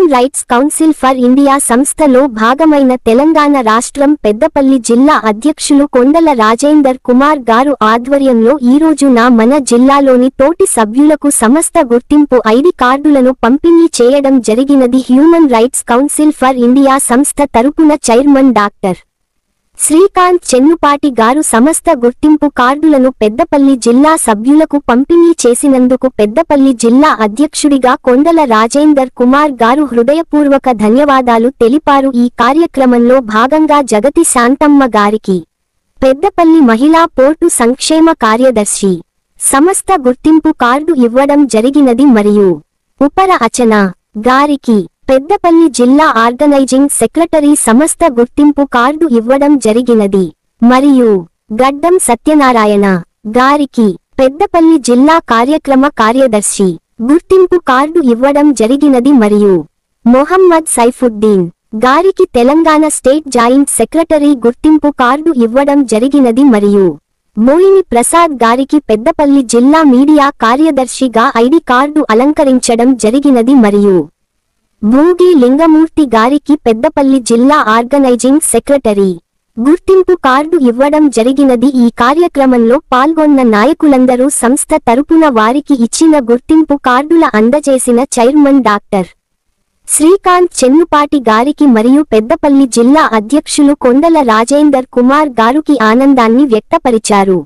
Human rights council for India సంస్థలో భాగమైన తెలంగాణ రాష్ట్రం పెద్దపల్లి జిల్లా అధ్యక్షులు కొండల రాజేందర్ కుమార్ గారు ఆధ్వర్యంలో ఈరోజు మన జిల్లాలోని తోటి సభ్యులకు సమస్త గుర్తింపు ఐడి కార్డులను పంపిణీ చేయడం జరిగినది. Human rights council for India సంస్థ తరపున చైర్మన్ డాక్టర్ శ్రీకాంత్ చెన్నుపాటి గారు సమస్త గుర్తింపు కార్డులను పెద్దపల్లి జిల్లా సభ్యులకు పంపిణీ చేసినందుకు పెద్దపల్లి జిల్లా అధ్యక్షుడిగా కొండల రాజేందర్ కుమార్ గారు హృదయపూర్వక ధన్యవాదాలు తెలిపారు. ఈ కార్యక్రమంలో భాగంగా జగతి శాంతమ్మ గారికి, పెద్దపల్లి మహిళా పోర్టు సంక్షేమ కార్యదర్శి సమస్త గుర్తింపు కార్డు ఇవ్వడం జరిగినది. మరియు ఉపర అచన గారికి, పెద్దపల్లి జిల్లా ఆర్గనైజింగ్ సెక్రటరీ సమస్త గుర్తింపు కార్డు ఇవ్వడం జరిగినది. మరియు గడ్డం సత్యనారాయణ గారికి, పెద్దపల్లి జిల్లా కార్యక్రమ కార్యదర్శి గుర్తింపు కార్డు ఇవ్వడం జరిగినది. మరియు మొహమ్మద్ సైఫుద్దీన్ గారికి తెలంగాణ స్టేట్ జాయింట్ సెక్రటరీ గుర్తింపు కార్డు ఇవ్వడం జరిగినది. మరియు మోయిని ప్రసాద్ గారికి పెద్దపల్లి జిల్లా మీడియా కార్యదర్శిగా ఐడి కార్డు అలంకరించడం జరిగినది. మరియు భూగి లింగమూర్తి గారికి పెద్దపల్లి జిల్లా ఆర్గనైజింగ్ సెక్రటరీ గుర్తింపు కార్డు ఇవ్వడం జరిగినది. ఈ కార్యక్రమంలో పాల్గొన్న నాయకులందరూ సంస్థ తరపున వారికి ఇచ్చిన గుర్తింపు కార్డుల అందజేసిన చైర్మన్ డాక్టర్ శ్రీకాంత్ చెన్నుపాటి గారికి మరియు పెద్దపల్లి జిల్లా అధ్యక్షులు కొండల రాజేందర్ కుమార్ గారికి ఆనందాన్ని వ్యక్తపరిచారు.